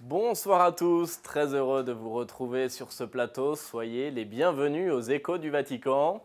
Bonsoir à tous, très heureux de vous retrouver sur ce plateau. Soyez les bienvenus aux Échos du Vatican.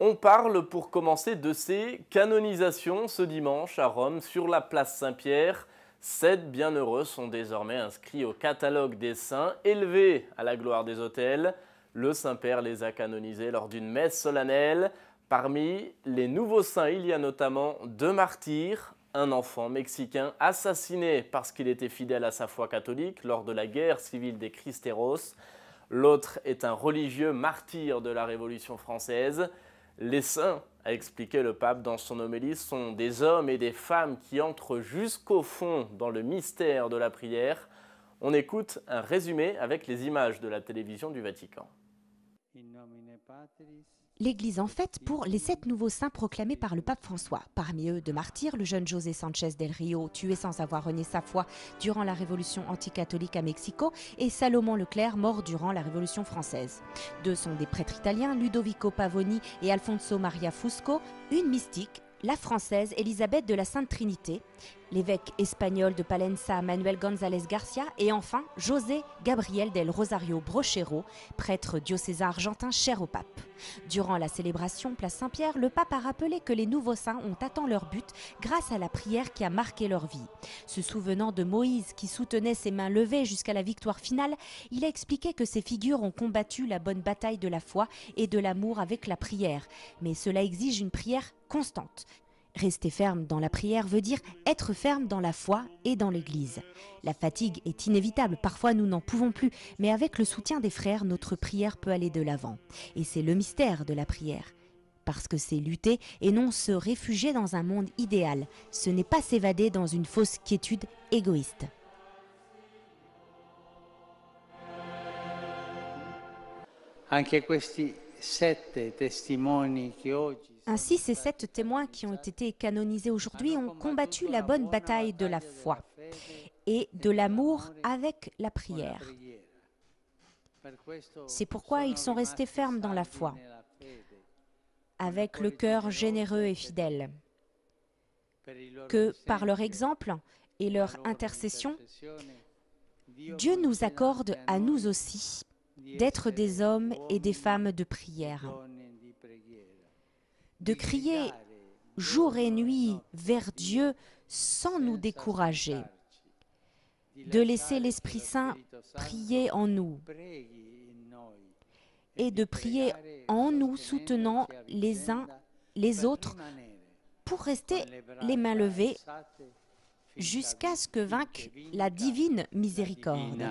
On parle pour commencer de ces canonisations ce dimanche à Rome sur la place Saint-Pierre. 7 bienheureux sont désormais inscrits au catalogue des saints, élevés à la gloire des autels. Le Saint-Père les a canonisés lors d'une messe solennelle. Parmi les nouveaux saints, il y a notamment 2 martyrs. Un enfant mexicain assassiné parce qu'il était fidèle à sa foi catholique lors de la guerre civile des Cristeros. L'autre est un religieux martyr de la Révolution française. Les saints, a expliqué le pape dans son homélie, sont des hommes et des femmes qui entrent jusqu'au fond dans le mystère de la prière. On écoute un résumé avec les images de la télévision du Vatican. L'Église en fête pour les 7 nouveaux saints proclamés par le pape François. Parmi eux, 2 martyrs, le jeune José Sanchez del Rio, tué sans avoir renié sa foi durant la révolution anticatholique à Mexico, et Salomon Leclerc, mort durant la Révolution française. 2 sont des prêtres italiens, Ludovico Pavoni et Alfonso Maria Fusco, une mystique, la française Élisabeth de la Sainte Trinité, l'évêque espagnol de Palencia Manuel González Garcia et enfin José Gabriel del Rosario Brochero, prêtre diocésain argentin cher au pape. Durant la célébration Place Saint-Pierre, le pape a rappelé que les nouveaux saints ont atteint leur but grâce à la prière qui a marqué leur vie. Se souvenant de Moïse qui soutenait ses mains levées jusqu'à la victoire finale, il a expliqué que ces figures ont combattu la bonne bataille de la foi et de l'amour avec la prière. Mais cela exige une prière constante. Rester ferme dans la prière veut dire être ferme dans la foi et dans l'Église. La fatigue est inévitable, parfois nous n'en pouvons plus, mais avec le soutien des frères, notre prière peut aller de l'avant. Et c'est le mystère de la prière. Parce que c'est lutter et non se réfugier dans un monde idéal. Ce n'est pas s'évader dans une fausse quiétude égoïste. Anche questi 7 testimoni che oggi Ainsi, ces 7 témoins qui ont été canonisés aujourd'hui ont combattu la bonne bataille de la foi et de l'amour avec la prière. C'est pourquoi ils sont restés fermes dans la foi, avec le cœur généreux et fidèle. Que par leur exemple et leur intercession, Dieu nous accorde à nous aussi d'être des hommes et des femmes de prière. De crier jour et nuit vers Dieu sans nous décourager, de laisser l'Esprit Saint prier en nous et de prier en nous soutenant les uns les autres pour rester les mains levées jusqu'à ce que vainque la divine miséricorde.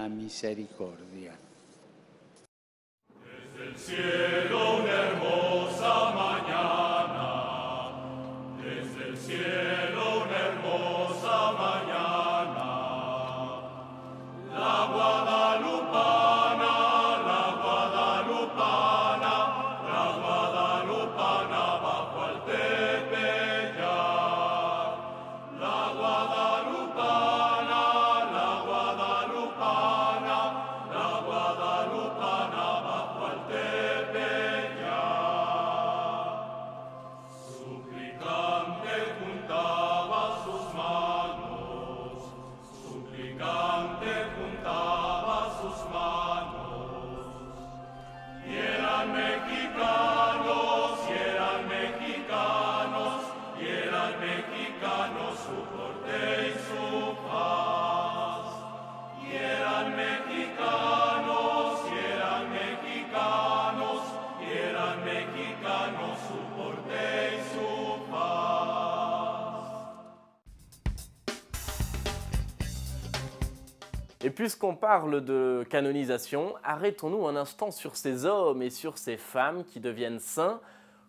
Et puisqu'on parle de canonisation, arrêtons-nous un instant sur ces hommes et sur ces femmes qui deviennent saints.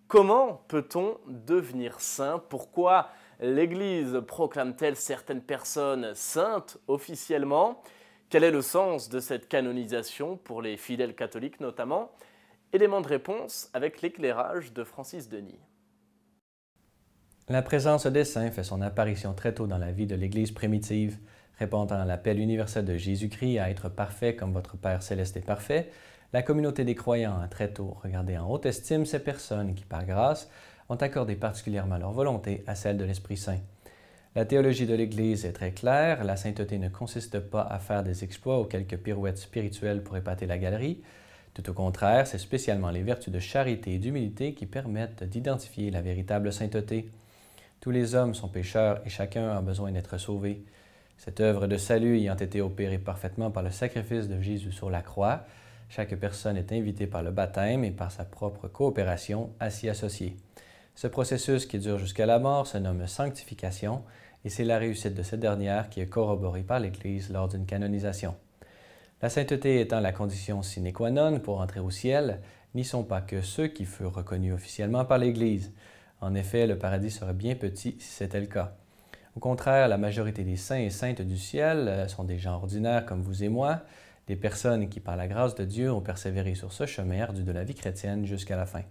Comment peut-on devenir saint? Pourquoi l'Église proclame-t-elle certaines personnes saintes officiellement? Quel est le sens de cette canonisation pour les fidèles catholiques notamment? Élément de réponse avec l'éclairage de Francis Denis. La présence des saints fait son apparition très tôt dans la vie de l'Église primitive. Répondant à l'appel universel de Jésus-Christ à être parfait comme votre Père céleste est parfait, la communauté des croyants a très tôt regardé en haute estime ces personnes qui, par grâce, ont accordé particulièrement leur volonté à celle de l'Esprit Saint. La théologie de l'Église est très claire. La sainteté ne consiste pas à faire des exploits ou quelques pirouettes spirituelles pour épater la galerie. Tout au contraire, c'est spécialement les vertus de charité et d'humilité qui permettent d'identifier la véritable sainteté. Tous les hommes sont pécheurs et chacun a besoin d'être sauvé. Cette œuvre de salut ayant été opérée parfaitement par le sacrifice de Jésus sur la croix, chaque personne est invitée par le baptême et par sa propre coopération à s'y associer. Ce processus qui dure jusqu'à la mort se nomme sanctification et c'est la réussite de cette dernière qui est corroborée par l'Église lors d'une canonisation. La sainteté étant la condition sine qua non pour entrer au ciel, n'y sont pas que ceux qui furent reconnus officiellement par l'Église. En effet, le paradis serait bien petit si c'était le cas. Au contraire, la majorité des saints et saintes du ciel sont des gens ordinaires comme vous et moi, des personnes qui, par la grâce de Dieu, ont persévéré sur ce chemin ardu de la vie chrétienne jusqu'à la fin.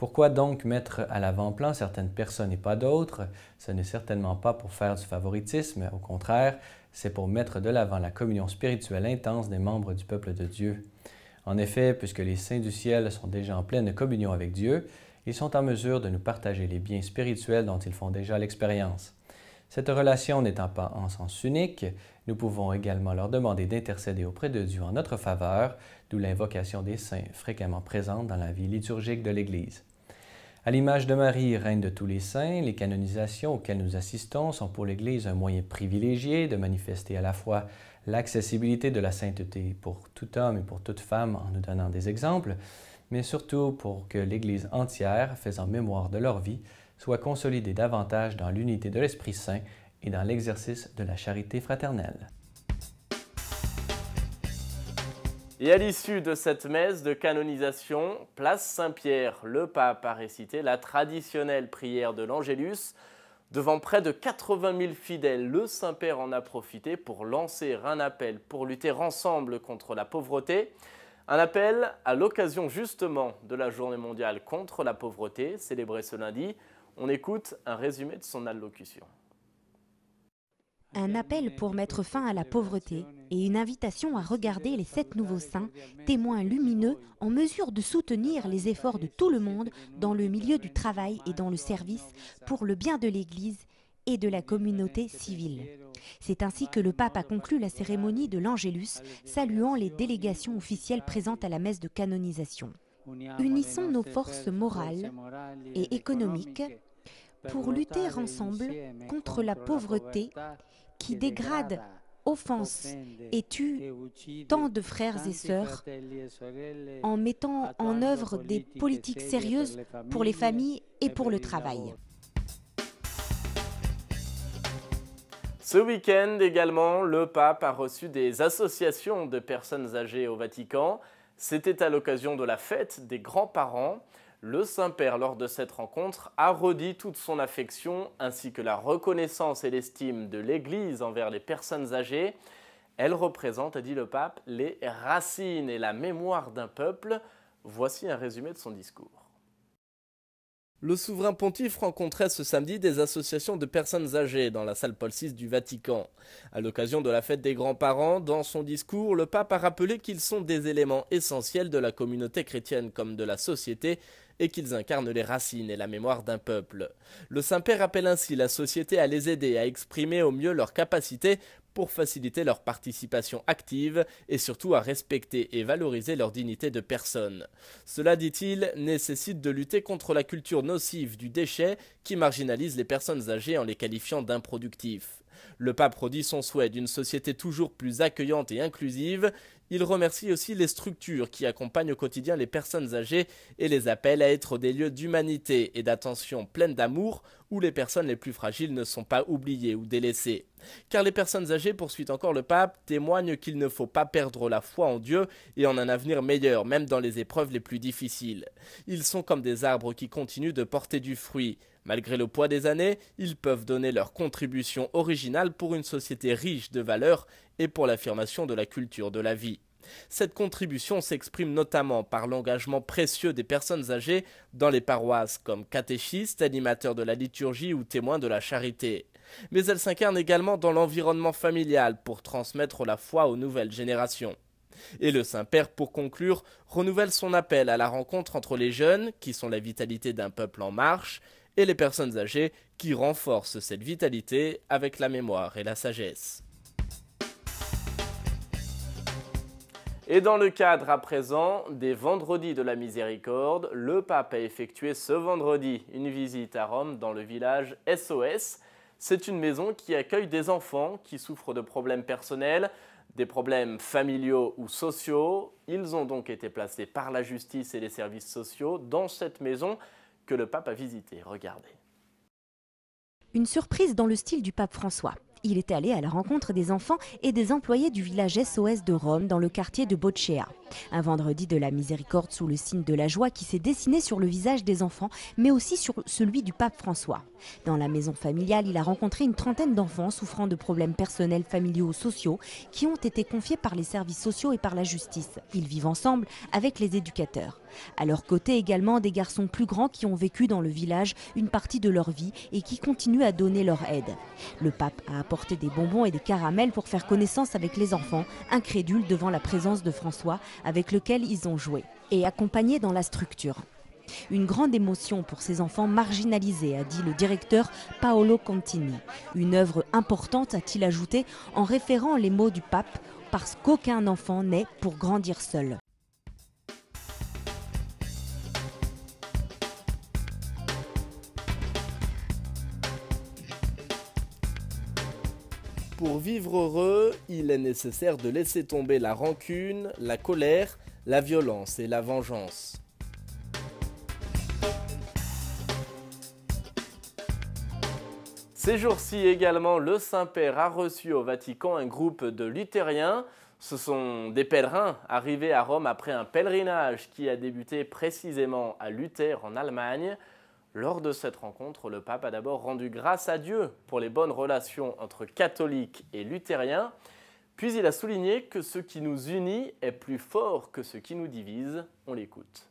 Pourquoi donc mettre à l'avant-plan certaines personnes et pas d'autres? Ce n'est certainement pas pour faire du favoritisme, au contraire, c'est pour mettre de l'avant la communion spirituelle intense des membres du peuple de Dieu. En effet, puisque les saints du ciel sont déjà en pleine communion avec Dieu, ils sont en mesure de nous partager les biens spirituels dont ils font déjà l'expérience. Cette relation n'étant pas en sens unique, nous pouvons également leur demander d'intercéder auprès de Dieu en notre faveur, d'où l'invocation des saints fréquemment présente dans la vie liturgique de l'Église. À l'image de Marie, reine de tous les saints, les canonisations auxquelles nous assistons sont pour l'Église un moyen privilégié de manifester à la fois l'accessibilité de la sainteté pour tout homme et pour toute femme en nous donnant des exemples, mais surtout pour que l'Église entière, faisant mémoire de leur vie, soit consolidée davantage dans l'unité de l'Esprit Saint et dans l'exercice de la charité fraternelle. Et à l'issue de cette messe de canonisation, place Saint-Pierre, le pape a récité la traditionnelle prière de l'Angélus. Devant près de 80 000 fidèles, le Saint-Père en a profité pour lancer un appel pour lutter ensemble contre la pauvreté. Un appel à l'occasion justement de la Journée mondiale contre la pauvreté, célébrée ce lundi. On écoute un résumé de son allocution. Un appel pour mettre fin à la pauvreté et une invitation à regarder les 7 nouveaux saints, témoins lumineux en mesure de soutenir les efforts de tout le monde dans le milieu du travail et dans le service pour le bien de l'Église et de la communauté civile. C'est ainsi que le pape a conclu la cérémonie de l'Angélus, saluant les délégations officielles présentes à la messe de canonisation. Unissons nos forces morales et économiques pour lutter ensemble contre la pauvreté qui dégrade, offense et tue tant de frères et sœurs en mettant en œuvre des politiques sérieuses pour les familles et pour le travail. Ce week-end également, le pape a reçu des associations de personnes âgées au Vatican. C'était à l'occasion de la fête des grands-parents. Le Saint-Père, lors de cette rencontre, a redit toute son affection ainsi que la reconnaissance et l'estime de l'Église envers les personnes âgées. Elle représente, a dit le pape, les racines et la mémoire d'un peuple. Voici un résumé de son discours. Le souverain pontife rencontrait ce samedi des associations de personnes âgées dans la salle Paul VI du Vatican. À l'occasion de la fête des grands-parents, dans son discours, le pape a rappelé qu'ils sont des éléments essentiels de la communauté chrétienne comme de la société et qu'ils incarnent les racines et la mémoire d'un peuple. Le Saint-Père appelle ainsi la société à les aider à exprimer au mieux leurs capacités pour faciliter leur participation active et surtout à respecter et valoriser leur dignité de personne. Cela, dit-il, nécessite de lutter contre la culture nocive du déchet qui marginalise les personnes âgées en les qualifiant d'improductifs. Le pape redit son souhait d'une société toujours plus accueillante et inclusive. Il remercie aussi les structures qui accompagnent au quotidien les personnes âgées et les appelle à être des lieux d'humanité et d'attention pleine d'amour où les personnes les plus fragiles ne sont pas oubliées ou délaissées. Car les personnes âgées, poursuit encore le pape, témoignent qu'il ne faut pas perdre la foi en Dieu et en un avenir meilleur, même dans les épreuves les plus difficiles. Ils sont comme des arbres qui continuent de porter du fruit. Malgré le poids des années, ils peuvent donner leur contribution originale pour une société riche de valeurs et pour l'affirmation de la culture de la vie. Cette contribution s'exprime notamment par l'engagement précieux des personnes âgées dans les paroisses comme catéchistes, animateurs de la liturgie ou témoins de la charité. Mais elle s'incarne également dans l'environnement familial pour transmettre la foi aux nouvelles générations. Et le Saint-Père, pour conclure, renouvelle son appel à la rencontre entre les jeunes, qui sont la vitalité d'un peuple en marche, et les personnes âgées qui renforcent cette vitalité avec la mémoire et la sagesse. Et dans le cadre à présent des Vendredis de la Miséricorde, le pape a effectué ce vendredi une visite à Rome dans le village SOS. C'est une maison qui accueille des enfants qui souffrent de problèmes personnels, des problèmes familiaux ou sociaux. Ils ont donc été placés par la justice et les services sociaux dans cette maison que le pape a visitée. Regardez. Une surprise dans le style du pape François. Il était allé à la rencontre des enfants et des employés du village SOS de Rome dans le quartier de Boccea. Un vendredi de la miséricorde sous le signe de la joie qui s'est dessiné sur le visage des enfants, mais aussi sur celui du pape François. Dans la maison familiale, il a rencontré une trentaine d'enfants souffrant de problèmes personnels, familiaux ou sociaux qui ont été confiés par les services sociaux et par la justice. Ils vivent ensemble avec les éducateurs. À leur côté également des garçons plus grands qui ont vécu dans le village une partie de leur vie et qui continuent à donner leur aide. Le pape a apporté des bonbons et des caramels pour faire connaissance avec les enfants, incrédules devant la présence de François, avec lequel ils ont joué, et accompagnés dans la structure. Une grande émotion pour ces enfants marginalisés, a dit le directeur Paolo Contini. Une œuvre importante, a-t-il ajouté, en référant les mots du pape, parce qu'aucun enfant naît pour grandir seul. Pour vivre heureux, il est nécessaire de laisser tomber la rancune, la colère, la violence et la vengeance. Ces jours-ci également, le Saint-Père a reçu au Vatican un groupe de luthériens. Ce sont des pèlerins arrivés à Rome après un pèlerinage qui a débuté précisément à Luther en Allemagne. Lors de cette rencontre, le pape a d'abord rendu grâce à Dieu pour les bonnes relations entre catholiques et luthériens, puis il a souligné que ce qui nous unit est plus fort que ce qui nous divise. On l'écoute.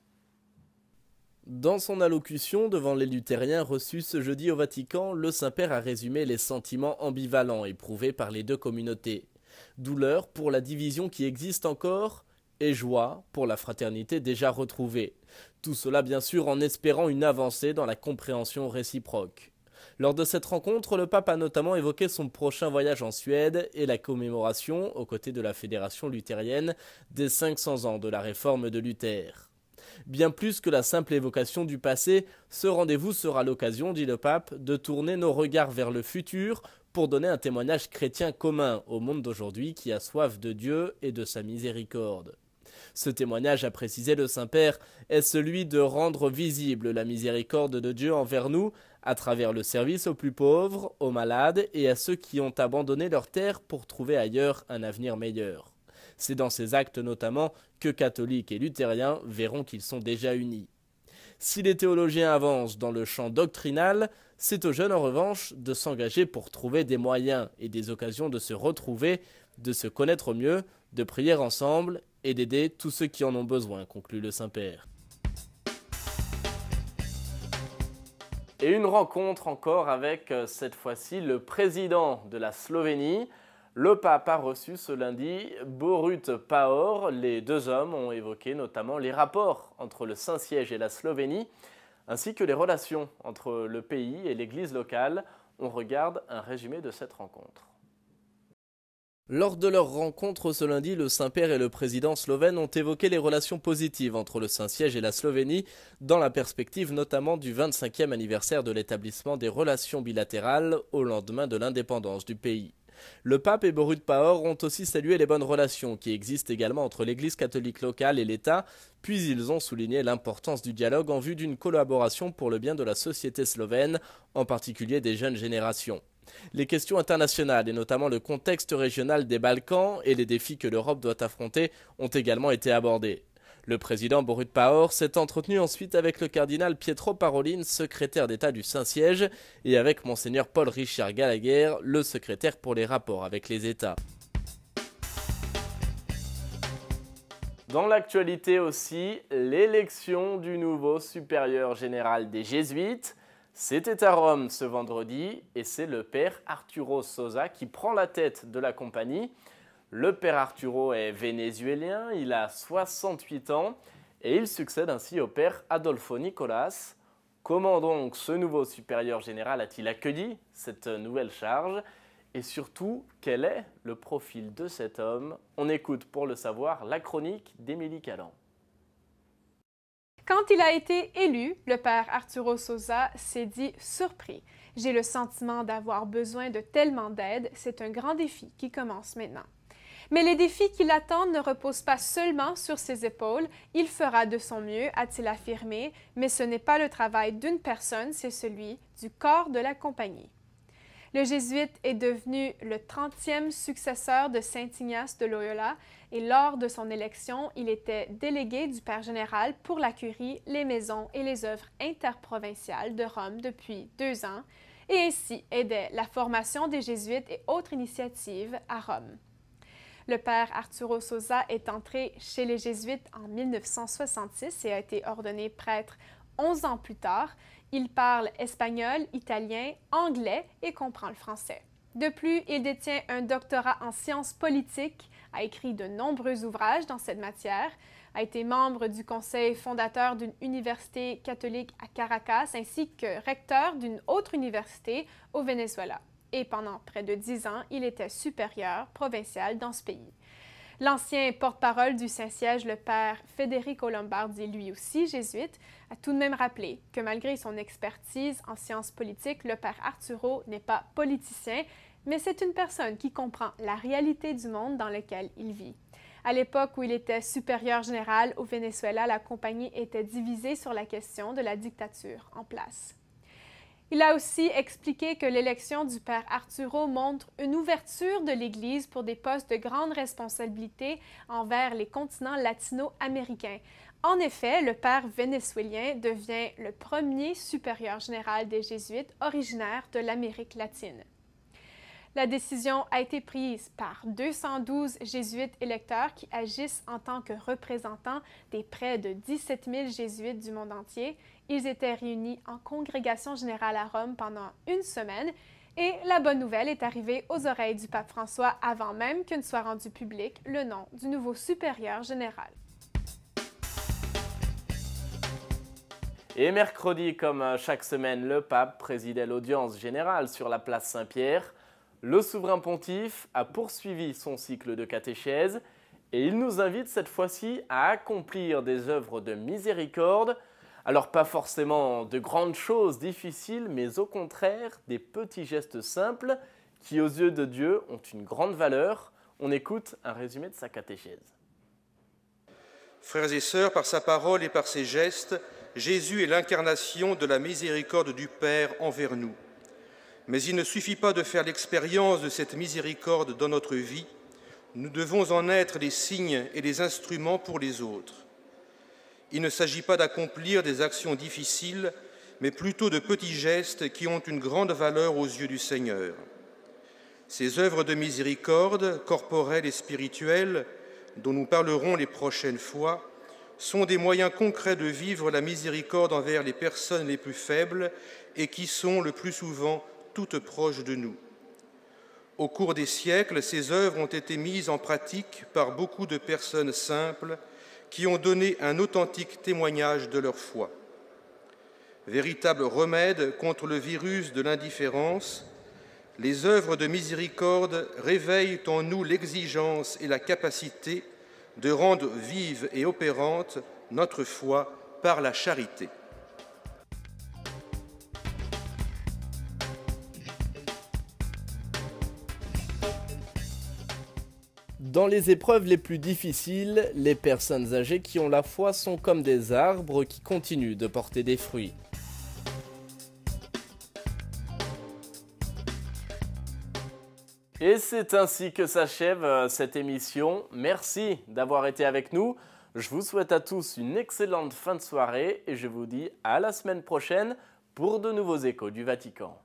Dans son allocution devant les luthériens reçus ce jeudi au Vatican, le Saint-Père a résumé les sentiments ambivalents éprouvés par les deux communautés. Douleur pour la division qui existe encore et joie pour la fraternité déjà retrouvée. Tout cela bien sûr en espérant une avancée dans la compréhension réciproque. Lors de cette rencontre, le pape a notamment évoqué son prochain voyage en Suède et la commémoration, aux côtés de la Fédération luthérienne, des 500 ans de la réforme de Luther. Bien plus que la simple évocation du passé, ce rendez-vous sera l'occasion, dit le pape, de tourner nos regards vers le futur pour donner un témoignage chrétien commun au monde d'aujourd'hui qui a soif de Dieu et de sa miséricorde. Ce témoignage, a précisé le Saint-Père, est celui de rendre visible la miséricorde de Dieu envers nous à travers le service aux plus pauvres, aux malades et à ceux qui ont abandonné leur terre pour trouver ailleurs un avenir meilleur. C'est dans ces actes notamment que catholiques et luthériens verront qu'ils sont déjà unis. Si les théologiens avancent dans le champ doctrinal, c'est aux jeunes en revanche de s'engager pour trouver des moyens et des occasions de se retrouver, de se connaître mieux, de prier ensemble et d'aider tous ceux qui en ont besoin, conclut le Saint-Père. Et une rencontre encore avec, cette fois-ci, le président de la Slovénie. Le pape a reçu ce lundi Borut Pahor. Les deux hommes ont évoqué notamment les rapports entre le Saint-Siège et la Slovénie, ainsi que les relations entre le pays et l'Église locale. On regarde un résumé de cette rencontre. Lors de leur rencontre ce lundi, le Saint-Père et le président slovène ont évoqué les relations positives entre le Saint-Siège et la Slovénie, dans la perspective notamment du 25e anniversaire de l'établissement des relations bilatérales au lendemain de l'indépendance du pays. Le pape et Borut Pahor ont aussi salué les bonnes relations qui existent également entre l'Église catholique locale et l'État, puis ils ont souligné l'importance du dialogue en vue d'une collaboration pour le bien de la société slovène, en particulier des jeunes générations. Les questions internationales et notamment le contexte régional des Balkans et les défis que l'Europe doit affronter ont également été abordés. Le président Borut Pahor s'est entretenu ensuite avec le cardinal Pietro Parolin, secrétaire d'État du Saint-Siège, et avec monseigneur Paul Richard Gallagher, le secrétaire pour les rapports avec les États. Dans l'actualité aussi, l'élection du nouveau supérieur général des Jésuites. C'était à Rome ce vendredi et c'est le père Arturo Sosa qui prend la tête de la compagnie. Le père Arturo est vénézuélien, il a 68 ans et il succède ainsi au père Adolfo Nicolas. Comment donc ce nouveau supérieur général a-t-il accueilli cette nouvelle charge? Et surtout, quel est le profil de cet homme? On écoute pour le savoir la chronique d'Émilie Callan. Quand il a été élu, le père Arturo Sosa s'est dit surpris. « J'ai le sentiment d'avoir besoin de tellement d'aide, c'est un grand défi qui commence maintenant. » Mais les défis qui l'attendent ne reposent pas seulement sur ses épaules. Il fera de son mieux, a-t-il affirmé, mais ce n'est pas le travail d'une personne, c'est celui du corps de la compagnie. Le jésuite est devenu le 30e successeur de Saint Ignace de Loyola et lors de son élection, il était délégué du Père général pour la curie, les maisons et les œuvres interprovinciales de Rome depuis 2 ans et ainsi aidait la formation des jésuites et autres initiatives à Rome. Le père Arturo Sosa est entré chez les jésuites en 1966 et a été ordonné prêtre 11 ans plus tard. Il parle espagnol, italien, anglais et comprend le français. De plus, il détient un doctorat en sciences politiques, a écrit de nombreux ouvrages dans cette matière, a été membre du conseil fondateur d'une université catholique à Caracas ainsi que recteur d'une autre université au Venezuela. Et pendant près de 10 ans, il était supérieur provincial dans ce pays. L'ancien porte-parole du Saint-Siège, le père Federico Lombardi, lui aussi jésuite, a tout de même rappelé que malgré son expertise en sciences politiques, le père Arturo n'est pas politicien, mais c'est une personne qui comprend la réalité du monde dans lequel il vit. À l'époque où il était supérieur général au Venezuela, la compagnie était divisée sur la question de la dictature en place. Il a aussi expliqué que l'élection du père Arturo montre une ouverture de l'Église pour des postes de grande responsabilité envers les continents latino-américains. En effet, le père vénézuélien devient le premier supérieur général des Jésuites originaire de l'Amérique latine. La décision a été prise par 212 jésuites électeurs qui agissent en tant que représentants des près de 17 000 jésuites du monde entier. Ils étaient réunis en congrégation générale à Rome pendant 1 semaine et la bonne nouvelle est arrivée aux oreilles du pape François avant même que ne soit rendu public le nom du nouveau supérieur général. Et mercredi, comme chaque semaine, le pape présidait l'audience générale sur la place Saint-Pierre. Le souverain pontife a poursuivi son cycle de catéchèse et il nous invite cette fois-ci à accomplir des œuvres de miséricorde. Alors pas forcément de grandes choses difficiles, mais au contraire des petits gestes simples qui aux yeux de Dieu ont une grande valeur. On écoute un résumé de sa catéchèse. Frères et sœurs, par sa parole et par ses gestes, Jésus est l'incarnation de la miséricorde du Père envers nous. Mais il ne suffit pas de faire l'expérience de cette miséricorde dans notre vie, nous devons en être les signes et les instruments pour les autres. Il ne s'agit pas d'accomplir des actions difficiles, mais plutôt de petits gestes qui ont une grande valeur aux yeux du Seigneur. Ces œuvres de miséricorde, corporelles et spirituelles, dont nous parlerons les prochaines fois, sont des moyens concrets de vivre la miséricorde envers les personnes les plus faibles et qui sont le plus souvent toutes proches de nous. Au cours des siècles, ces œuvres ont été mises en pratique par beaucoup de personnes simples qui ont donné un authentique témoignage de leur foi. Véritable remède contre le virus de l'indifférence, les œuvres de miséricorde réveillent en nous l'exigence et la capacité de rendre vive et opérante notre foi par la charité. Dans les épreuves les plus difficiles, les personnes âgées qui ont la foi sont comme des arbres qui continuent de porter des fruits. Et c'est ainsi que s'achève cette émission. Merci d'avoir été avec nous. Je vous souhaite à tous une excellente fin de soirée et je vous dis à la semaine prochaine pour de nouveaux échos du Vatican.